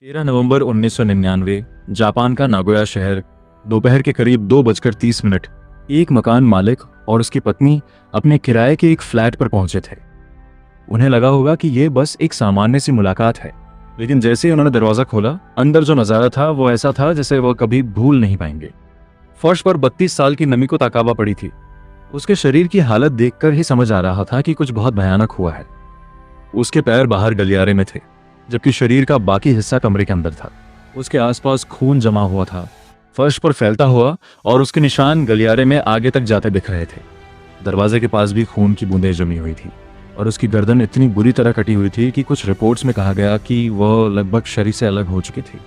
13 नवंबर 1999 Japan का Nagoya शहर। दोपहर के करीब 2:30 एक मकान मालिक और उसकी पत्नी अपने किराए के एक फ्लैट पर पहुंचे थे। उन्हें लगा होगा कि यह बस एक सामान्य सी मुलाकात है, लेकिन जैसे ही उन्होंने दरवाजा खोला, अंदर जो नजारा था वो ऐसा था जैसे वह कभी भूल नहीं पाएंगे। फर्श पर 32 साल की नमिको ताकाबा पड़ी थी। उसके शरीर की हालत देखकर ही समझ आ रहा था कि कुछ बहुत भयानक हुआ है। उसके पैर बाहर गलियारे में थे, जबकि शरीर का बाकी हिस्सा कमरे के अंदर था। उसके आसपास खून जमा हुआ था, फर्श पर फैलता हुआ, और उसके निशान गलियारे में आगे तक जाते दिख रहे थे। दरवाजे के पास भी खून की बूंदें जमी हुई थी और उसकी गर्दन इतनी बुरी तरह कटी हुई थी कि कुछ रिपोर्ट्स में कहा गया कि वह लगभग शरीर से अलग हो चुकी थी।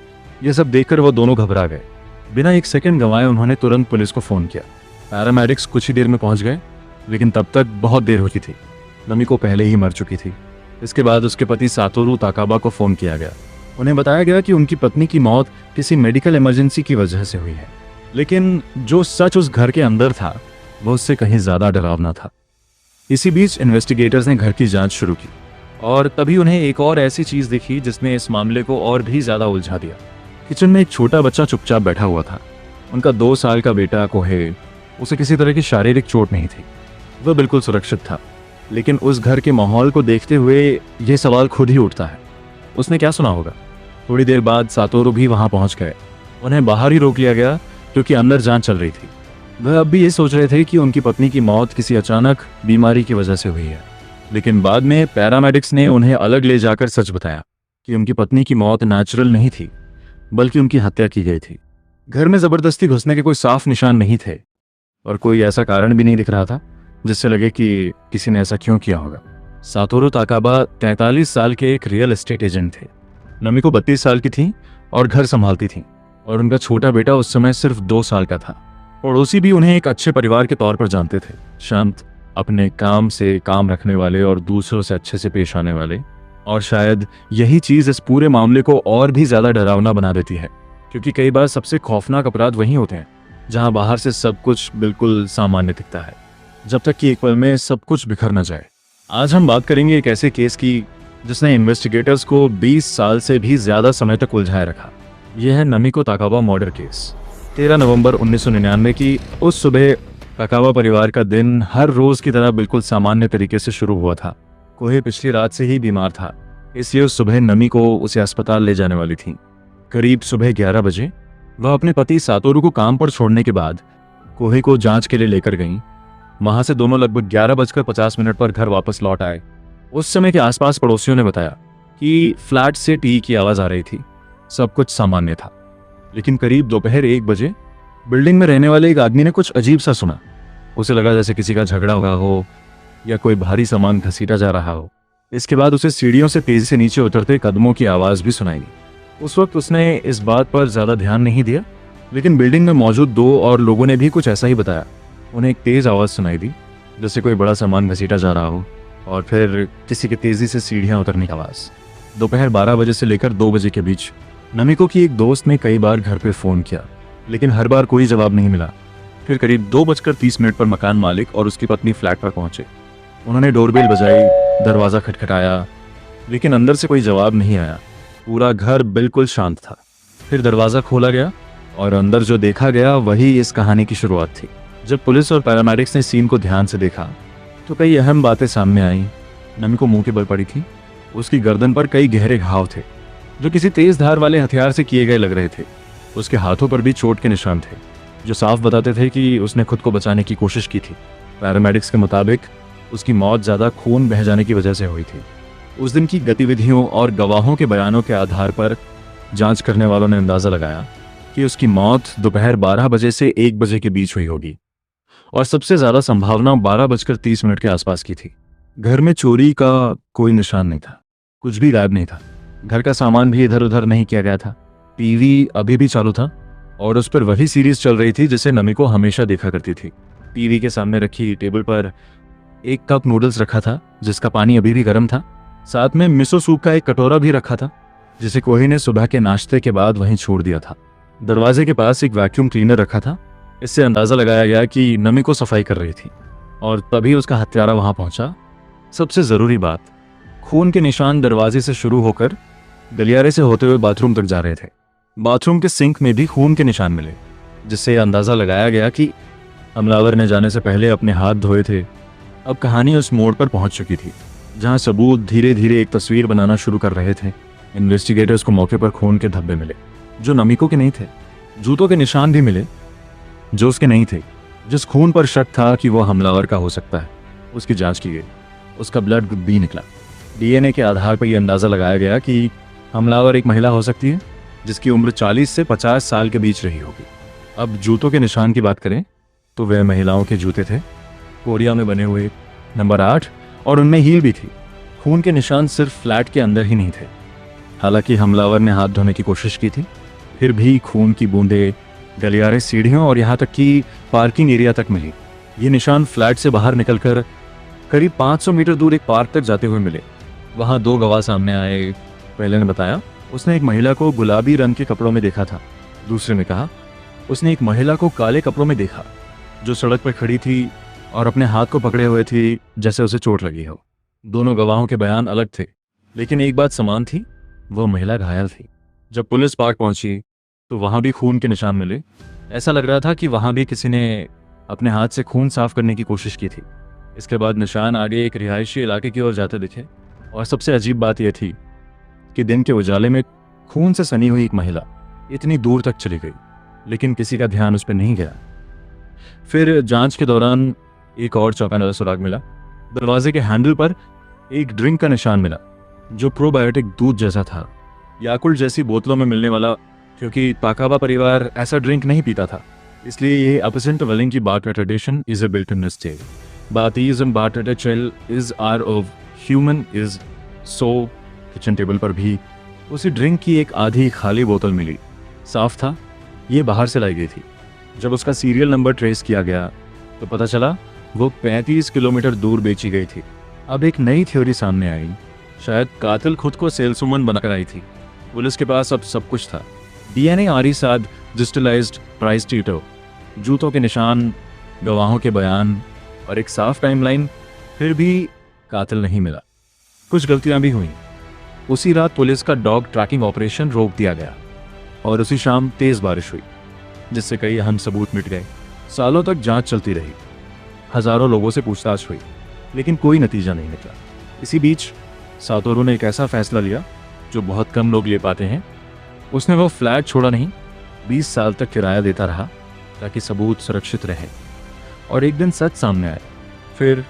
यह सब देखकर वह दोनों घबरा गए। बिना एक सेकंड गंवाए उन्होंने तुरंत पुलिस को फोन किया। पैरामेडिक्स कुछ ही देर में पहुंच गए, लेकिन तब तक बहुत देर हो चुकी थी। नमिको पहले ही मर चुकी थी। इसके बाद उसके पति सातोरू ताकाबा को फोन किया गया। उन्हें बताया गया कि उनकी पत्नी की मौत किसी मेडिकल इमरजेंसी की वजह से हुई है, लेकिन जो सच उस घर के अंदर था वो उससे कहीं ज्यादा डरावना था। इसी बीच इन्वेस्टिगेटर्स ने घर की जांच शुरू की, और तभी उन्हें एक और ऐसी चीज दिखी जिसने इस मामले को और भी ज्यादा उलझा दिया। किचन में एक छोटा बच्चा चुपचाप बैठा हुआ था। उनका 2 साल का बेटा कोहे। उसे किसी तरह की शारीरिक चोट नहीं थी, वह बिल्कुल सुरक्षित था। लेकिन उस घर के माहौल को देखते हुए यह सवाल खुद ही उठता है, उसने क्या सुना होगा। थोड़ी देर बाद सातोरू भी वहां पहुंच गए। उन्हें बाहर ही रोक लिया गया क्योंकि अंदर जांच चल रही थी। वह अब भी ये सोच रहे थे कि उनकी पत्नी की मौत किसी अचानक बीमारी की वजह से हुई है, लेकिन बाद में पैरामेडिक्स ने उन्हें अलग ले जाकर सच बताया कि उनकी पत्नी की मौत नेचुरल नहीं थी, बल्कि उनकी हत्या की गई थी। घर में जबरदस्ती घुसने के कोई साफ निशान नहीं थे, और कोई ऐसा कारण भी नहीं दिख रहा था जिससे लगे कि किसी ने ऐसा क्यों किया होगा। सातोरू ताकाबा 43 साल के एक रियल एस्टेट एजेंट थे। नमिको 32 साल की थी और घर संभालती थी, और उनका छोटा बेटा उस समय सिर्फ 2 साल का था। पड़ोसी भी उन्हें एक अच्छे परिवार के तौर पर जानते थे, शांत, अपने काम से काम रखने वाले और दूसरों से अच्छे से पेश आने वाले। और शायद यही चीज इस पूरे मामले को और भी ज्यादा डरावना बना देती है, क्योंकि कई बार सबसे खौफनाक अपराध वही होते हैं जहां बाहर से सब कुछ बिल्कुल सामान्य दिखता है, जब तक कि एक पल में सब कुछ बिखर न जाए। आज हम बात करेंगे एक ऐसे केस की जिसने इन्वेस्टिगेटर्स को 20 साल से भी ज्यादा समय तक उलझाए रखा। यह है नमिको ताकाबा मर्डर केस। 13 नवंबर 1999 की उस सुबह ताकाबा परिवार का दिन हर रोज की तरह बिल्कुल सामान्य तरीके से शुरू हुआ था। कोहे पिछली रात से ही बीमार था, इसलिए उस सुबह नमिको उसे अस्पताल ले जाने वाली थी। करीब सुबह 11 बजे वह अपने पति सातोरू को काम पर छोड़ने के बाद कोहे को जांच के लिए लेकर गईं। वहां से दोनों लगभग 11:50 पर घर वापस लौट आए। उस समय के आसपास पड़ोसियों ने बताया कि फ्लैट से टी की आवाज आ रही थी। सब कुछ सामान्य था, लेकिन करीब दोपहर 1 बजे बिल्डिंग में रहने वाले एक आदमी ने कुछ अजीब सा सुना। उसे लगा जैसे किसी का झगड़ा हुआ हो या कोई भारी सामान घसीटा जा रहा हो। इसके बाद उसे सीढ़ियों से तेजी से नीचे उतरते कदमों की आवाज भी सुनाई दी। उस वक्त उसने इस बात पर ज्यादा ध्यान नहीं दिया, लेकिन बिल्डिंग में मौजूद 2 और लोगों ने भी कुछ ऐसा ही बताया। उन्हें एक तेज आवाज सुनाई दी, जैसे कोई बड़ा सामान घसीटा जा रहा हो, और फिर किसी के तेजी से सीढ़ियां उतरने की आवाज। दोपहर 12 बजे से लेकर 2 बजे के बीच नमिको की एक दोस्त ने कई बार घर पे फोन किया, लेकिन हर बार कोई जवाब नहीं मिला। फिर करीब 2:30 पर मकान मालिक और उसकी पत्नी फ्लैट पर पहुंचे। उन्होंने डोरबेल बजाई, दरवाजा खटखटाया, लेकिन अंदर से कोई जवाब नहीं आया। पूरा घर बिल्कुल शांत था। फिर दरवाजा खोला गया और अंदर जो देखा गया वही इस कहानी की शुरुआत थी। जब पुलिस और पैरामेडिक्स ने सीन को ध्यान से देखा तो कई अहम बातें सामने आईं। नमिको मुंह के बल पड़ी थी। उसकी गर्दन पर कई गहरे घाव थे जो किसी तेज धार वाले हथियार से किए गए लग रहे थे। उसके हाथों पर भी चोट के निशान थे, जो साफ बताते थे कि उसने खुद को बचाने की कोशिश की थी। पैरामेडिक्स के मुताबिक उसकी मौत ज्यादा खून बह जाने की वजह से हुई थी। उस दिन की गतिविधियों और गवाहों के बयानों के आधार पर जांच करने वालों ने अंदाजा लगाया कि उसकी मौत दोपहर 12 बजे से 1 बजे के बीच हुई होगी, और सबसे ज्यादा संभावना 12:30 के आसपास की थी। घर में चोरी का कोई निशान नहीं था, कुछ भी गायब नहीं था। घर का सामान भी इधर उधर नहीं किया गया था। टीवी अभी भी चालू था और उस पर वही सीरीज चल रही थी जिसे नमिको हमेशा देखा करती थी। टीवी के सामने रखी टेबल पर एक कप नूडल्स रखा था, जिसका पानी अभी भी गर्म था। साथ में मिसो सूप का एक कटोरा भी रखा था, जिसे कोही ने सुबह के नाश्ते के बाद वहीं छोड़ दिया था। दरवाजे के पास एक वैक्यूम क्लीनर रखा था। इससे अंदाजा लगाया गया कि नमिको सफाई कर रही थी, और तभी उसका हत्यारा वहां पहुंचा। सबसे जरूरी बात, खून के निशान दरवाजे से शुरू होकर गलियारे से होते हुए बाथरूम तक जा रहे थे। बाथरूम के सिंक में भी खून के निशान मिले, जिससे अंदाजा लगाया गया कि हमलावर ने जाने से पहले अपने हाथ धोए थे। अब कहानी उस मोड़ पर पहुंच चुकी थी जहां सबूत धीरे धीरे एक तस्वीर बनाना शुरू कर रहे थे। इन्वेस्टिगेटर्स को मौके पर खून के धब्बे मिले जो नमिको के नहीं थे। जूतों के निशान भी मिले जो उसके नहीं थे। जिस खून पर शक था कि वह हमलावर का हो सकता है, उसकी जांच की गई। उसका ब्लड ग्रुप बी निकला। डीएनए के आधार पर यह अंदाजा लगाया गया कि हमलावर एक महिला हो सकती है जिसकी उम्र 40 से 50 साल के बीच रही होगी। अब जूतों के निशान की बात करें तो वह महिलाओं के जूते थे, कोरिया में बने हुए, नंबर 8, और उनमें हील भी थी। खून के निशान सिर्फ फ्लैट के अंदर ही नहीं थे। हालांकि हमलावर ने हाथ धोने की कोशिश की थी, फिर भी खून की बूंदें गलियारे, सीढ़ियों और यहाँ तक कि पार्किंग एरिया तक मिली। ये निशान फ्लैट से बाहर निकलकर करीब 500 मीटर दूर एक पार्क तक जाते हुए मिले। वहाँ 2 गवाह सामने आए। पहले ने बताया उसने एक महिला को गुलाबी रंग के कपड़ों में देखा था। दूसरे ने कहा उसने एक महिला को काले कपड़ों में देखा जो सड़क पर खड़ी थी और अपने हाथ को पकड़े हुए थी जैसे उसे चोट लगी हो। दोनों गवाहों के बयान अलग थे, लेकिन एक बात समान थी, वह महिला घायल थी। जब पुलिस पार्क पहुंची तो वहां भी खून के निशान मिले। ऐसा लग रहा था कि वहां भी किसी ने अपने हाथ से खून साफ करने की कोशिश की थी। इसके बाद निशान आगे एक रिहायशी इलाके की ओर जाते दिखे, और सबसे अजीब बात यह थी कि दिन के उजाले में खून से सनी हुई एक महिला इतनी दूर तक चली गई, लेकिन किसी का ध्यान उस पर नहीं गया। फिर जांच के दौरान एक और चौंकाने वाला सुराग मिला। दरवाजे के हैंडल पर एक ड्रिंक का निशान मिला जो प्रोबायोटिक दूध जैसा था, याकुल्ट जैसी बोतलों में मिलने वाला, क्योंकि ताकाबा परिवार ऐसा ड्रिंक नहीं पीता था। इसलिए ये एपिसेंट वेलिंग की barter tradition is a built in state. बातीज़म बार्टर चेल is are of human is so. Kitchen table पर भी उसी ड्रिंक की एक आधी खाली बोतल मिली। साफ था ये बाहर से लाई गई थी। जब उसका सीरियल नंबर ट्रेस किया गया तो पता चला वो 35 किलोमीटर दूर बेची गई थी। अब एक नई थ्योरी सामने आई, शायद कातिल खुद को सेल्सवुमन बनाकर आई थी। पुलिस के पास अब सब कुछ था, डीएनए, आरी साद, डिजिटलाइज्ड प्राइस टीटो, जूतों के निशान, गवाहों के बयान और एक साफ टाइमलाइन। फिर भी कातिल नहीं मिला। कुछ गलतियां भी हुई। उसी रात पुलिस का डॉग ट्रैकिंग ऑपरेशन रोक दिया गया और उसी शाम तेज बारिश हुई, जिससे कई अहम सबूत मिट गए। सालों तक जांच चलती रही, हजारों लोगों से पूछताछ हुई, लेकिन कोई नतीजा नहीं निकला। इसी बीच सातोरू ने एक ऐसा फैसला लिया जो बहुत कम लोग ले पाते हैं। उसने वो फ्लैट छोड़ा नहीं, 20 साल तक किराया देता रहा ताकि सबूत सुरक्षित रहे। और एक दिन सच सामने आया। फिर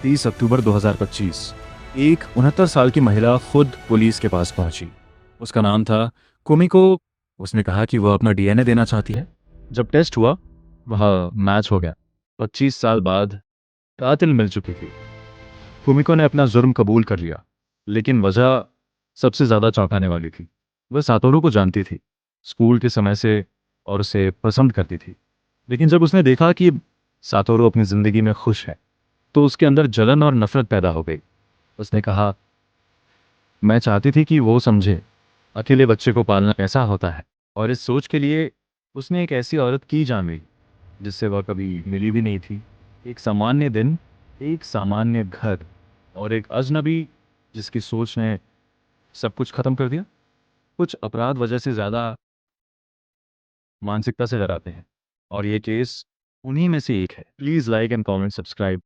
30 अक्टूबर 2025 एक 69 साल की महिला खुद पुलिस के पास पहुंची। उसका नाम था कुमिको। उसने कहा कि वह अपना डीएनए देना चाहती है। जब टेस्ट हुआ वह मैच हो गया। 25 साल बाद कातिल मिल चुकी थी। कुमिको ने अपना जुर्म कबूल कर लिया, लेकिन वजह सबसे ज्यादा चौंकाने वाली थी। वह सातोरू को जानती थी स्कूल के समय से और उसे पसंद करती थी, लेकिन जब उसने देखा कि सातोरू अपनी जिंदगी में खुश है तो उसके अंदर जलन और नफरत पैदा हो गई। उसने कहा, मैं चाहती थी कि वो समझे अकेले बच्चे को पालना कैसा होता है। और इस सोच के लिए उसने एक ऐसी औरत की जान ली जिससे वह कभी मिली भी नहीं थी। एक सामान्य दिन, एक सामान्य घर, और एक अजनबी जिसकी सोच ने सब कुछ खत्म कर दिया। कुछ अपराध वजह से ज़्यादा मानसिकता से डराते हैं, और ये केस उन्हीं में से एक है। Please like and comment, subscribe.